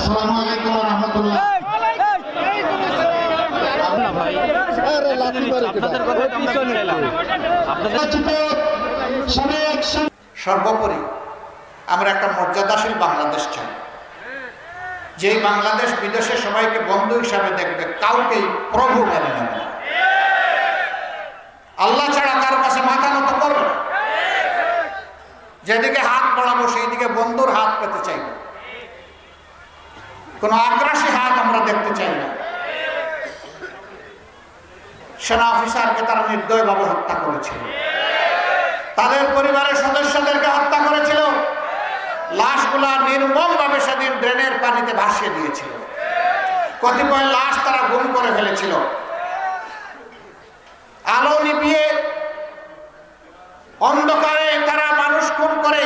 আসসালামু আলাইকুম ওয়া রাহমাতুল্লাহ। সর্বোপরি আমরা একটা মর্যাদাশীল বাংলাদেশ চাই, যে বাংলাদেশ বিদেশে সবাইকে বন্ধু হিসাবে দেখবে, কাউকেই প্রভু মেনে নেবে না, আল্লাহ ছাড়া কারো কাছে মাথা নত করবে না, যেদিকে হাত বাড়াবো সেই দিকে বন্ধুর হাত পেতে চাইব, কোন আগ্রাসী হাত আমরা দেখতে চাই না। সেনা অফিসারকে তারা নির্দয়ভাবে হত্যা করেছিল, তাদের পরিবারের সদস্যদেরকে হত্যা করেছিল, লাশগুলা নির্মমভাবে সেদিন ড্রেনের পানিতে ভাসিয়ে দিয়েছিল, কতিপয় লাশ তারা গুম করে ফেলেছিল, আলো নিভিয়ে অন্ধকারে তারা মানুষ খুন করে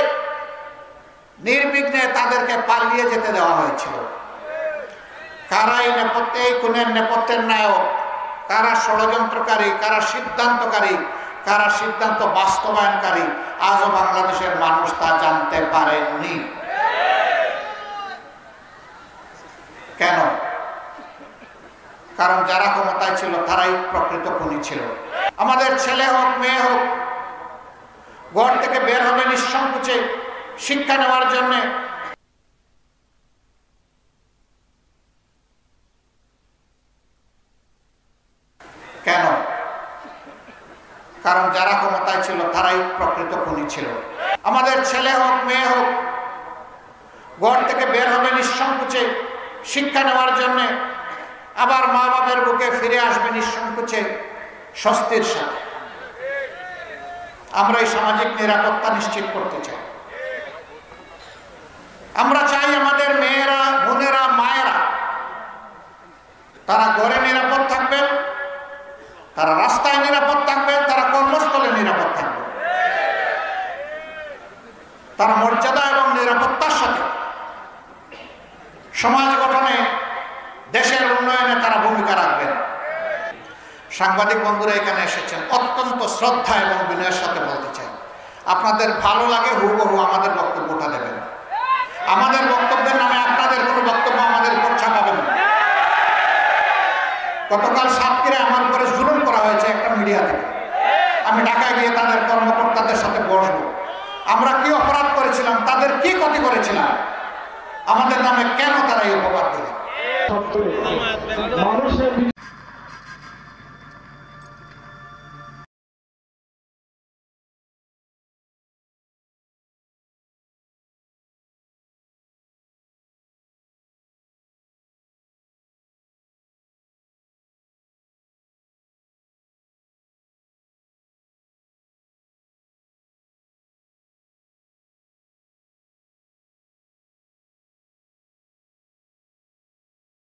নির্বিঘ্নে তাদেরকে পালিয়ে যেতে দেওয়া হয়েছিল। কারা এই নেপথ্যে, এই খুনের নেপথ্যের নায়ক, কারা ষড়যন্ত্রকারী, কারা সিদ্ধান্তকারী, কারা সিদ্ধান্ত বাস্তবায়নকারী, আজও বাংলাদেশের মানুষ তা জানতে পারেননি। কেন? কারণ যারা ক্ষমতায় ছিল তারাই প্রকৃত খুনি ছিল। আমাদের ছেলে হোক মেয়ে হোক ঘর থেকে বের হবে নিঃসংকোচে শিক্ষা নেওয়ার জন্য। কেন? কারণ যারা ক্ষমতায় ছিল তারাই প্রকৃত খুনি ছিল। আমাদের ছেলে হোক মেয়ে হোক ঘর থেকে বের হবে নিঃসংকোচে শিক্ষা নেওয়ার জন্য, আবার মা বাবার বুকে ফিরে আসবে নিঃসংকোচে স্বস্তির সাথে। আমরা এই সামাজিক নিরাপত্তা নিশ্চিত করতে চাই। আমরা চাই আমাদের মেয়েরা, বোনেরা, মায়েরা তারা ঘরে নিরাপদ থাকবেন, তারা রাস্তায় নিরাপদ থাকবেন, তারা কর্মস্থলে নিরাপদ থাকবেন, তারা মর্যাদা এবং নিরাপত্তার সাথে সমাজ গঠনে, দেশের উন্নয়নে তারা ভূমিকা রাখবেন। সাংবাদিক বন্ধুরা এখানে এসেছেন, অত্যন্ত শ্রদ্ধা এবং বিনয়ের সাথে বলতে চাই, আপনাদের ভালো লাগে হুবহু আমাদের বক্তব্যটা দেবেন। আমাদের বক্তব্যের নামে আপনাদের কোনো বক্তব্য আমাদের উপর চাপাবেন না। গতকাল সাতক্ষীরায় আমার উপরে জুলুম করা হয়েছে একটা মিডিয়া থেকে। আমি ঢাকায় গিয়ে তাদের কর্মকর্তাদের সাথে বসবো, আমরা কি অপরাধ করেছিলাম, তাদের কি ক্ষতি করেছিলাম, আমাদের নামে কেন তারা এই অপবাদ দিলেন।